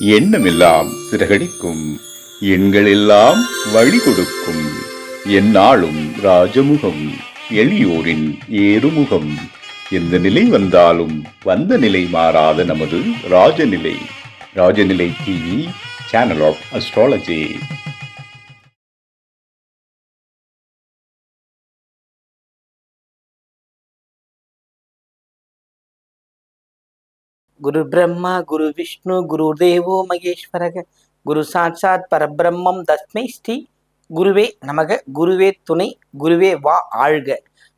எண்ணமெல்லாம் சிறகடிக்கும், எண்களெல்லாம் வழி கொடுக்கும், எந்நாளும் ராஜமுகம், எளியோரின் ஏறுமுகம். எந்த நிலை வந்தாலும் வந்த நிலை மாறாத நமது Rajanilai. Rajanilai TV, channel of astrology. குரு பிரம்மா குரு விஷ்ணு குரு தேவோ மகேஸ்வரக குரு சாட்சாத் பரபிரம்மம் தஸ்மை ஸ்ரீ குருவே நமக. குருவே துணை, குருவே வா ஆழ்க.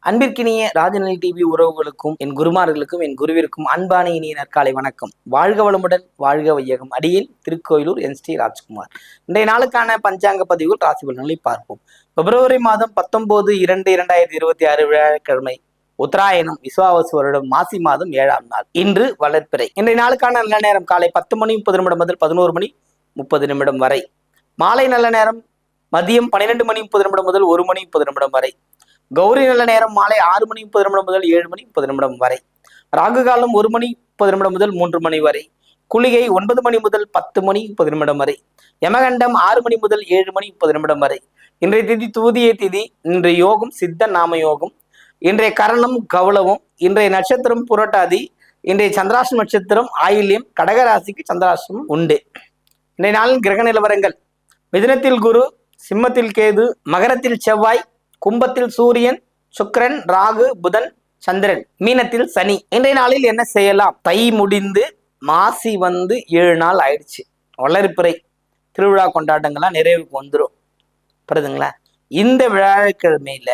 அன்பிற்கினிய ராஜநிலை டிவி உறவுகளுக்கும் என் குருமார்களுக்கும் என் குருவிற்கும் அன்பான இனிய நற்காலை வணக்கம். வாழ்க வளமுடன், வாழ்க வையகம். அடியேன் திருக்கோயிலூர் என் ஸ்ரீ ராஜ்குமார். இன்றைய நாளுக்கான பஞ்சாங்க பதிவுகள் ராசி பலன்களை பார்ப்போம். பிப்ரவரி மாதம் 19/2/2026 வியாழக்கிழமை, உத்தராயணம், விசுவாவசு வருடம், மாசி மாதம் 7ஆம் நாள். இன்று வளர்ப்பிறை. இன்றைய நாளுக்கான நல்ல நேரம் காலை 10:30 முதல் 11:30 வரை. மாலை நல்ல நேரம் மதியம் 12:30 முதல் 1:30 வரை. கௌரி நல்ல நேரம் மாலை 6:30 முதல் 7:30 வரை. ராகு காலம் 1:30 முதல் 3 மணி வரை. குளிகை 9 மணி முதல் 10:30 வரை. யமகண்டம் 6 மணி முதல் 7:30 வரை. இன்றைய திதி தூதிய திதி. இன்றைய யோகம் சித்த நாம யோகம். இன்றைய கரணம் கௌளவம். இன்றைய நட்சத்திரம் புரட்டாதி. இன்றைய சந்திராஷ்டம நட்சத்திரம் ஆயில்யம். கடகராசிக்கு சந்திராஷ்டமம் உண்டு. இன்றைய நாளின் கிரக நிலவரங்கள்: மிதுனத்தில் குரு, சிம்மத்தில் கேது, மகரத்தில் செவ்வாய், கும்பத்தில் சூரியன், சுக்கிரன், ராகு, புதன், சந்திரன், மீனத்தில் சனி. இன்றைய நாளில் என்ன செய்யலாம்? தை முடிந்து மாசி 7 நாள் ஆயிடுச்சு. வளர்ப்பிறை திருவிழா கொண்டாட்டங்கள்லாம் நிறைவுக்கு வந்துடும். புரியுதுங்களா? இந்த வியாழக்கிழமையில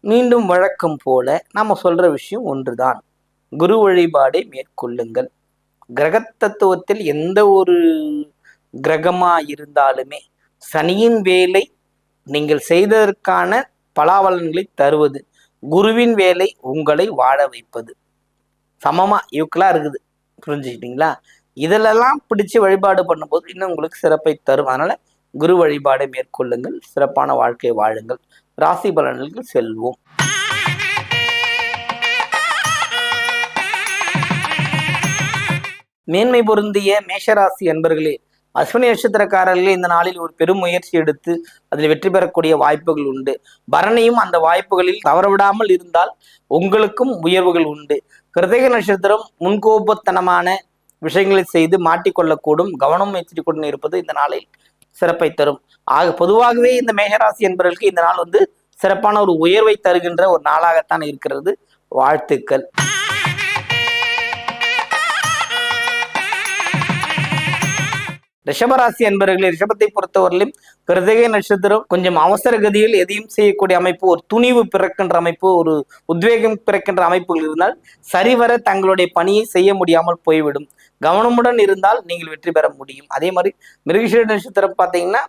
மீண்டும் வழக்கம் போல நம்ம சொல்ற விஷயம் ஒன்றுதான். குரு வழிபாடை மேற்கொள்ளுங்கள். கிரக தத்துவத்தில் எந்த ஒரு கிரகமா இருந்தாலுமே சனியின் வேலை நீங்கள் செய்ததற்கான பலாபலன்களை தருவது, குருவின் வேலை உங்களை வாழ வைப்பது. சமமா ஈக்குவலா இருக்குது. புரிஞ்சுக்கிட்டீங்களா? இதிலெல்லாம் பிடிச்சு வழிபாடு பண்ணும்போது இன்னும் உங்களுக்கு சிறப்பை தரும். அதனால குரு வழிபாடை மேற்கொள்ளுங்கள். சிறப்பான வாழ்க்கை வாழுங்கள். ராசி பலன்களுக்கு செல்வோம். மேன்மை பொருந்திய மேஷராசி அன்பர்களே, அஸ்வினி நட்சத்திரக்காரர்களே, இந்த நாளில் ஒரு பெரும் முயற்சி எடுத்து அதில் வெற்றி பெறக்கூடிய வாய்ப்புகள் உண்டு. பரணியும் அந்த வாய்ப்புகளில் தவறவிடாமல் இருந்தால் உங்களுக்கும் உயர்வுகள் உண்டு. கிருத்திகை நட்சத்திரம் முன்கோபத்தனமான விஷயங்களை செய்து மாட்டிக்கொள்ளக்கூடும். கவனம் எச்சரிக்கையுடன் இருப்பது இந்த நாளில் சிறப்பை தரும். ஆக பொதுவாகவே இந்த மேஷராசி என்பவர்களுக்கு இந்த நாள் சிறப்பான ஒரு உயர்வை தருகின்ற ஒரு நாளாகத்தான் இருக்கிறது. வாழ்த்துக்கள். ரிஷபராசி என்பவர்களே, ரிஷபத்தை பொறுத்தவரையிலும் கிருத்திகை நட்சத்திரம் கொஞ்சம் அவசர கதியில் எதையும் செய்யக்கூடிய அமைப்பு, ஒரு துணிவு பிறக்கின்ற அமைப்பு, ஒரு உத்வேகம் பிறக்கின்ற அமைப்புகள் இருந்தால் சரிவர தங்களுடைய பணியை செய்ய முடியாமல் போய்விடும். கவனமுடன் இருந்தால் நீங்கள் வெற்றி பெற முடியும். அதே மாதிரி மிருகசீரிட நட்சத்திரம் பார்த்தீங்கன்னா,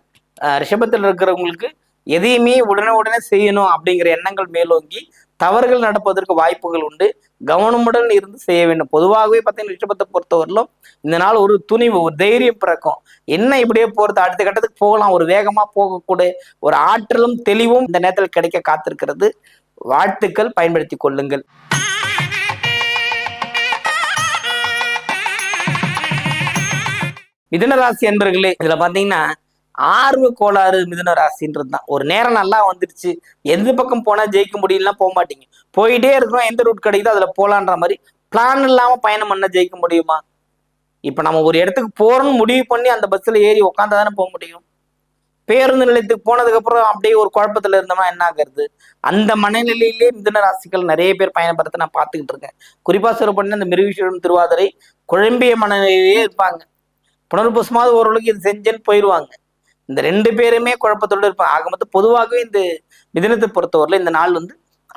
ரிஷபத்தில் இருக்கிறவங்களுக்கு எதையுமே உடனே செய்யணும் அப்படிங்கிற எண்ணங்கள் மேலோங்கி தவறுகள் நடப்பதற்கு வாய்ப்புகள் உண்டு. கவனமுடன் இருந்து செய்ய வேண்டும். பொதுவாகவே பார்த்தீங்கன்னா ரிஷபத்தை பொறுத்தவரையிலும் இந்த நாள் ஒரு துணிவு, ஒரு தைரியம் பிறக்கும். என்ன இப்படியே போறது, அடுத்த கட்டத்துக்கு போகலாம், ஒரு வேகமா போகக்கூடிய ஒரு ஆற்றலும் தெளிவும் இந்த நேரத்தில் கிடைக்க காத்திருக்கிறது. வாழ்த்துக்கள், பயன்படுத்தி கொள்ளுங்கள். மிதுனராசி அன்பர்களே, இதுல பாத்தீங்கன்னா ஆர்வ கோளாறு மிதுன ராசின்றது தான். ஒரு நேரம் நல்லா வந்துருச்சு, எந்த பக்கம் போனா ஜெயிக்க முடியலாம் போக மாட்டீங்க. போயிட்டே இருக்கிறோம், எந்த ரூட் கிடைக்குதோ அதுல போலான்ற மாதிரி பிளான் இல்லாம பயணம் பண்ண ஜெயிக்க முடியுமா? இப்ப நம்ம ஒரு இடத்துக்கு போறோம்னு முடிவு பண்ணி அந்த பஸ்ல ஏறி உட்காந்தா தானே போக முடியும். பேருந்து நிலையத்துக்கு போனதுக்கு அப்புறம் அப்படியே ஒரு குழப்பத்துல இருந்தோம்னா என்ன ஆகுறது? அந்த மனநிலையிலே மிதுன ராசிகள் நிறைய பேர் பயணப்படுறத நான் பார்த்துக்கிட்டு இருக்கேன். குறிப்பா சொல்ல பண்ண இந்த மிருகசீரிடம், திருவாதிரை குழம்பிய மனநிலையிலேயே இருப்பாங்க. புனர்பூசமாவது ஓரளவுக்கு இது செஞ்சேன்னு போயிடுவாங்க. இந்த 2 பேருமே குழப்பத்தோடு இருப்பாங்க. ஆக மொத்தம் பொதுவாகவே இந்த மிதுனத்தை பொறுத்தவரையில் இந்த நாள்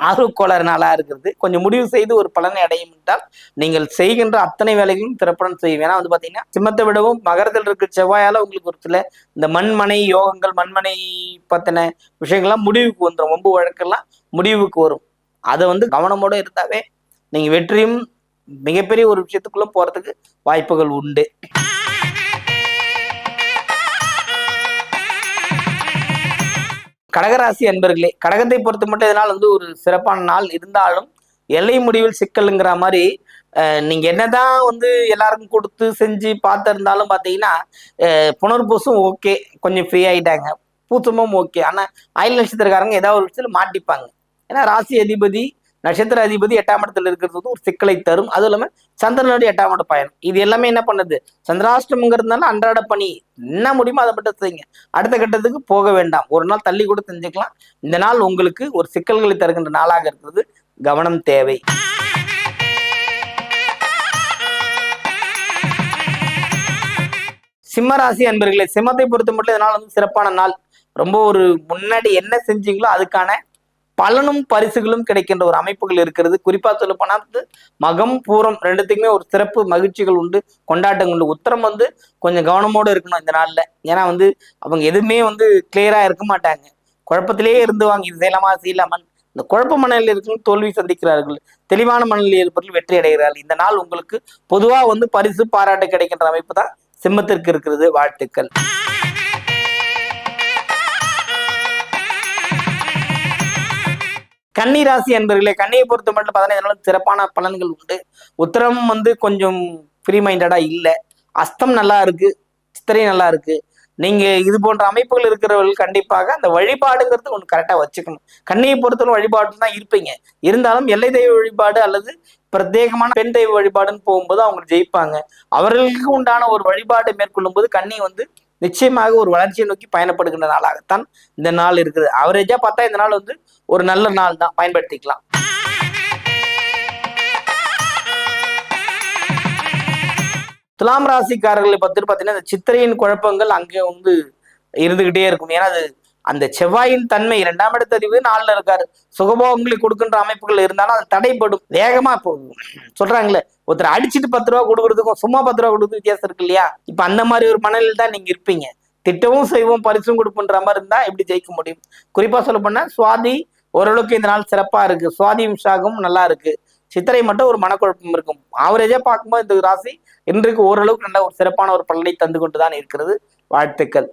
ஆர்வக்கோளாறு நாளா இருக்கிறது. கொஞ்சம் முடிவு செய்து ஒரு பலனை அடையும் என்றால் நீங்கள் செய்கின்ற அத்தனை வேலைகளும் திறப்படம் செய்யும். ஏன்னா பாத்தீங்கன்னா சிம்மத்தை விடவும் மகரத்தில் இருக்கிற செவ்வாயால உங்களுக்கு ஒரு சில இந்த மண்மனை யோகங்கள், மண்மனை பத்தின விஷயங்கள்லாம் முடிவுக்கு வந்துடும். வம்பு வழக்கெல்லாம் முடிவுக்கு வரும். அதை கவனமோட இருந்தாவே நீங்க வெற்றியும் மிகப்பெரிய ஒரு விஷயத்துக்குள்ள போறதுக்கு வாய்ப்புகள் உண்டு. கடகராசி அன்பர்களே, கடகத்தை பொறுத்த மட்டும் இதனால் ஒரு சிறப்பான நாள் இருந்தாலும் எல்லை முடிவில் சிக்கலுங்கிற மாதிரி நீங்க என்னதான் வந்து எல்லாருக்கும் கொடுத்து செஞ்சு பார்த்துருந்தாலும் பார்த்தீங்கன்னா புனர்பூசம் ஓகே, கொஞ்சம் ஃப்ரீ ஆயிட்டாங்க. பூசமும் ஓகே. ஆனா ஆயுள் நட்சத்திரக்காரங்க ஏதாவது ஒரு விஷயத்துல மாட்டிப்பாங்க. ஏன்னா ராசி அதிபதி நட்சத்திர அதிபதி 8ஆம் இடத்துல இருக்கிறது வந்து ஒரு சிக்கலை தரும். அதுவும் இல்லாம சந்திரனுடைய 8ஆம் இட பயணம் இது எல்லாமே என்ன பண்ணுது, சந்திராஷ்டமங்கிறதுனால அன்றாட பணி என்ன முடியுமோ அதை மட்டும் செய்யுங்க. அடுத்த கட்டத்துக்கு போக வேண்டாம், ஒரு நாள் தள்ளி கூட செஞ்சுக்கலாம். இந்த நாள் உங்களுக்கு ஒரு சிக்கல்களை தருகின்ற நாளாக இருக்கிறது, கவனம் தேவை. சிம்மராசி அன்பர்களே, சிம்மத்தை பொறுத்த மட்டும் இதனால் வந்து சிறப்பான நாள். ரொம்ப ஒரு முன்னாடி என்ன செஞ்சீங்களோ அதுக்கான பலனும் பரிசுகளும் கிடைக்கின்ற ஒரு அமைப்புகள் இருக்கிறது. குறிப்பா சொல்ல போனா மகம் பூரம் ரெண்டுத்துக்குமே ஒரு சிறப்பு மகிழ்ச்சிகள் உண்டு, கொண்டாட்டங்கள் உண்டு. உத்தரம் வந்து கொஞ்சம் கவனமோடு இருக்கணும் இந்த நாள்ல. ஏன்னா வந்து அவங்க எதுவுமே வந்து கிளியரா இருக்க மாட்டாங்க, குழப்பத்திலேயே இருந்துவாங்க. இது செய்யலாமா. இந்த குழப்ப மனநிலை இருக்கும் தோல்வி சந்திக்கிறார்கள், தெளிவான மனநிலை இருப்பவர்கள் வெற்றி அடைகிறார்கள். இந்த நாள் உங்களுக்கு பொதுவா வந்து பரிசு பாராட்டு கிடைக்கின்ற அமைப்பு தான் சிம்மத்திற்கு இருக்கிறது. வாழ்த்துக்கள். கன்னி ராசி அன்பர்களே, கன்னியை பொறுத்த மட்டும் 15 நாள் சிறப்பான பலன்கள் உண்டு. உத்தரம் வந்து கொஞ்சம் ஃப்ரீ மைண்டடா இல்லை, அஸ்தம் நல்லா இருக்கு, சித்திரை நல்லா இருக்கு. நீங்க இது போன்ற அமைப்புகள் இருக்கிறவர்கள் கண்டிப்பாக அந்த வழிபாடுங்கிறது ஒன்று கரெக்டா வச்சுக்கணும். கன்னியை பொறுத்தவரை வழிபாடு தான் இருப்பீங்க, இருந்தாலும் எல்லை தெய்வ வழிபாடு அல்லது பிரத்யேகமான பெண் தெய்வ வழிபாடுன்னு போகும்போது அவங்க ஜெயிப்பாங்க. அவர்களுக்கு உண்டான ஒரு வழிபாடு மேற்கொள்ளும் போது கன்னி வந்து நிச்சயமாக ஒரு வளர்ச்சியை நோக்கி பயணப்படுகின்ற நாளாகத்தான் இந்த நாள் இருக்குது. அவரேஜா பார்த்தா இந்த நாள் வந்து ஒரு நல்ல நாள் தான், பயன்படுத்திக்கலாம். துலாம் ராசிக்காரர்களை பத்தி பார்த்தீங்கன்னா இந்த சித்திரையின் குழப்பங்கள் அங்கே வந்து இருந்துகிட்டே இருக்கும். ஏன்னா அது அந்த செவ்வாயின் தன்மை 2ஆம் இடத்த அதிபதி 4ல இருக்காரு. சுகபோகங்களை கொடுக்கின்ற அமைப்புகள் இருந்தாலும் அது தடைப்படும். வேகமா போகும் சொல்றாங்களே, ஒருத்தர் அடிச்சுட்டு 10 ரூபா கொடுக்குறதுக்கும் சும்மா 10 ரூபா கொடுக்குறது வித்தியாசம் இருக்கு இல்லையா? இப்ப அந்த மாதிரி ஒரு மனநிலை தான் நீங்க இருப்பீங்க. திட்டமும் செய்வோம் பரிசும் கொடுப்புன்ற மாதிரி இருந்தா எப்படி ஜெயிக்க முடியும்? குறிப்பா சொல்ல போனா சுவாதி ஓரளவுக்கு இந்த நாள் சிறப்பா இருக்கு, சுவாதி விசாகம் நல்லா இருக்கு. சித்திரை மட்டும் ஒரு மனக்குழப்பம் இருக்கும். ஆவரேஜா பார்க்கும்போது இந்த ராசி இன்றைக்கு ஓரளவுக்கு நல்ல ஒரு சிறப்பான ஒரு பலனை தந்து கொண்டுதான் இருக்கிறது. வாழ்த்துக்கள்.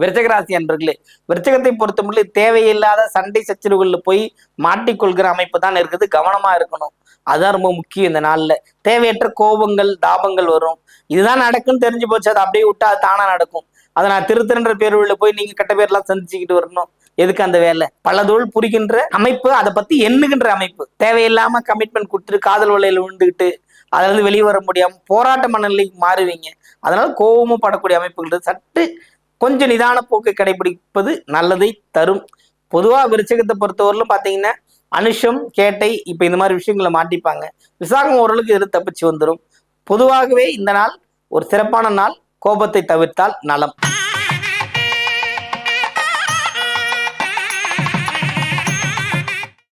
விருச்சக ராசி அன்பர்களே, விருச்சகத்தை பொறுத்தமட்டில் தேவையில்லாத சண்டை சச்சரவுகள்ல போய் மாட்டிக்கொள்கிற அமைப்பு தான் இருக்குது. கவனமா இருக்கணும், அதுதான் ரொம்ப முக்கியம். இந்த நாள்ல தேவையற்ற கோபங்கள் தாபங்கள் வரும். இதுதான் நடக்குன்னு தெரிஞ்சு போச்சு, அதை அப்படியே விட்டா அது தானா நடக்கும். அதை நான் திருத்தன்ற பேருள்ள போய் நீங்க கெட்ட பேர்லாம் சந்திச்சுக்கிட்டு வரணும், எதுக்கு அந்த வேலை? பல தொழில் புரிகின்ற அமைப்பு, அதை பத்தி எண்ணுகின்ற அமைப்பு. தேவையில்லாம கமிட்மெண்ட் கொடுத்துட்டு காதல் வலையில விழுந்துக்கிட்டு அதுல இருந்து வெளியே வர முடியாம போராட்ட மனநிலைக்கு மாறுவீங்க. அதனால கோபமும் படக்கூடிய அமைப்புகள் சற்று கொஞ்சம் நிதான போக்கை கடைபிடிப்பது நல்லதை தரும். பொதுவா விருச்சகத்தை பொறுத்தவரையிலும் பாத்தீங்கன்னா அனுஷம் கேட்டை இப்ப இந்த மாதிரி விஷயங்களை மாட்டிப்பாங்க. விசாகம் ஓரளவுக்கு எதிர்த்து தப்பிச்சு வந்துடும். பொதுவாகவே இந்த நாள் ஒரு சிறப்பான நாள், கோபத்தை தவிர்த்தால் நலம்.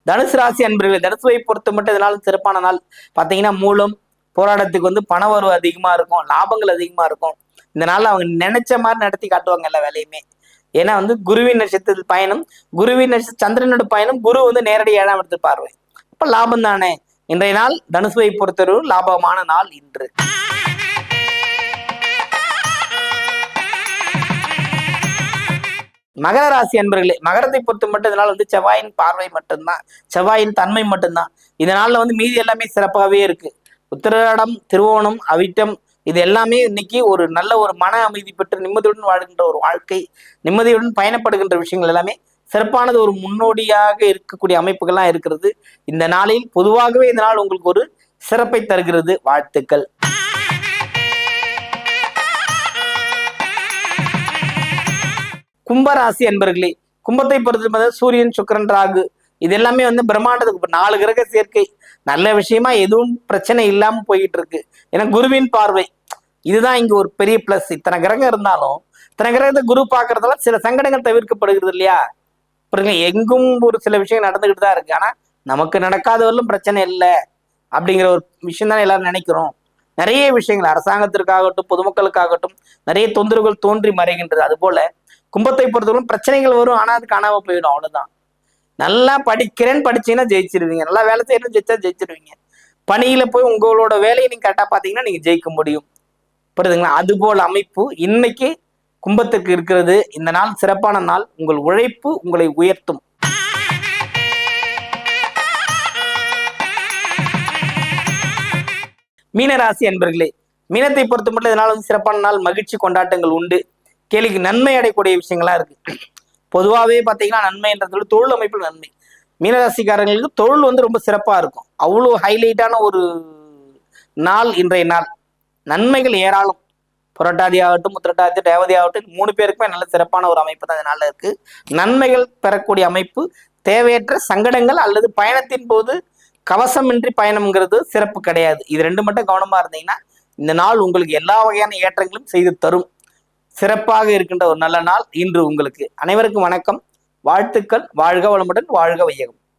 தனுசு ராசி அன்பர்களே, தனுசுவை பொறுத்த மட்டும் இதனால சிறப்பான நாள். பாத்தீங்கன்னா மூலம் போராட்டத்துக்கு வந்து பண வரவு அதிகமா இருக்கும், லாபங்கள் அதிகமா இருக்கும். இந்த நாள்ல அவங்க நினைச்ச மாதிரி நடத்தி காட்டுவாங்க எல்லா வேலையுமே. ஏன்னா வந்து குருவின் நட்சத்திரத்தில் பயணம், குருவின் நட்சத்திர சந்திரனோட பயணம், குரு வந்து நேரடி 7ஆம் இடத்து பார்வை, அப்ப லாபம் தானே. இன்றைய நாள் தனுசுவை பொறுத்தவரை லாபமான நாள் இன்று. மகர ராசி அன்பர்களே, மகரத்தை பொறுத்த மட்டும் இதனால வந்து செவ்வாயின் பார்வை மட்டும்தான், செவ்வாயின் தன்மை மட்டும்தான். இதனால வந்து மீதி எல்லாமே சிறப்பாகவே இருக்கு. உத்திராடம் திருவோணம் அவிட்டம் இது எல்லாமே இன்னைக்கு ஒரு நல்ல ஒரு மன அமைதி பெற்று நிம்மதியுடன் வாழ்கின்ற ஒரு வாழ்க்கை, நிம்மதியுடன் பயணப்படுகின்ற விஷயங்கள் எல்லாமே சிறப்பானது, ஒரு முன்னோடியாக இருக்கக்கூடிய அமைப்புகள்லாம் இருக்கிறது. இந்த நாளில் பொதுவாகவே இந்த நாள் உங்களுக்கு ஒரு சிறப்பை தருகிறது. வாழ்த்துக்கள். கும்பராசி அன்பர்களே, கும்பத்தை பொறுத்த சூரியன் சுக்கிரன் ராகு இது எல்லாமே வந்து பிரம்மாண்டத்துக்கு 4 கிரக சேர்க்கை, நல்ல விஷயமா எதுவும் பிரச்சனை இல்லாம போயிட்டு இருக்கு. ஏன்னா குருவின் பார்வை இதுதான் இங்க ஒரு பெரிய பிளஸ். இத்தனை கிரகம் இருந்தாலும் இத்தனை கிரகத்தை குரு பாக்குறதால சில சங்கடங்கள் தவிர்க்கப்படுகிறது இல்லையா? எங்கும் ஒரு சில விஷயம் நடந்துகிட்டு தான் இருக்கு. ஆனா நமக்கு நடக்காதவர்களும் பிரச்சனை இல்லை அப்படிங்கிற ஒரு விஷயம் தானே எல்லாரும் நினைக்கிறோம். நிறைய விஷயங்கள் அரசாங்கத்திற்காகட்டும் பொதுமக்களுக்காகட்டும் நிறைய தொந்தரவுகள் தோன்றி மறைகின்றது. அது போல கும்பத்தை பொறுத்தவரை பிரச்சனைகள் வரும், ஆனா அது காணாம போயிடும், அவ்வளவுதான். நல்லா படிக்கிறேன்னு படிச்சீங்கன்னா ஜெயிச்சிருவீங்க, நல்லா வேலை செய்யணும்னு ஜெயிச்சிருவீங்க. பணியில போய் உங்களோட வேலையை நீங்க கரெக்டா பாத்தீங்கன்னா நீங்க ஜெயிக்க முடியும். புரியுதுங்களா? அது போல அமைப்பு இன்னைக்கு கும்பத்துக்கு இருக்கிறது. இந்த நாள் சிறப்பான நாள். உங்கள் உழைப்பு உங்களை உயர்த்தும். மீனராசி அன்பர்களே, மீனத்தை பொறுத்த மட்டும் இதனால் சிறப்பான நாள். மகிழ்ச்சி கொண்டாட்டங்கள் உண்டு. கேளிக்கு நன்மை அடையக்கூடிய விஷயங்களா இருக்கு. பொதுவாகவே பார்த்தீங்கன்னா நன்மைன்றது தொழில் அமைப்பில் நன்மை. மீனராசிக்காரங்களுக்கு தொழில் ரொம்ப சிறப்பாக இருக்கும். அவ்வளோ ஹைலைட்டான ஒரு நாள் இன்றைய நாள். நன்மைகள் ஏராளம். புரட்டாதி ஆகட்டும், உத்திரட்டாதி, ரேவதி ஆகட்டும், 3 பேருக்குமே நல்ல சிறப்பான ஒரு அமைப்பு தான் இதனால இருக்கு. நன்மைகள் பெறக்கூடிய அமைப்பு. தேவையற்ற சங்கடங்கள் அல்லது பயணத்தின் போது கவசமின்றி பயணம்ங்கிறது சிறப்பு கிடையாது. இது 2 மட்டும் கவனமா இருந்தீங்கன்னா இந்த நாள் உங்களுக்கு எல்லா வகையான ஏற்றங்களும் செய்து தரும். சிறப்பாக இருக்கின்ற ஒரு நல்ல நாள் இன்று உங்களுக்கு. அனைவருக்கும் வணக்கம், வாழ்த்துக்கள். வாழ்க வளமுடன், வாழ்க வையகம்.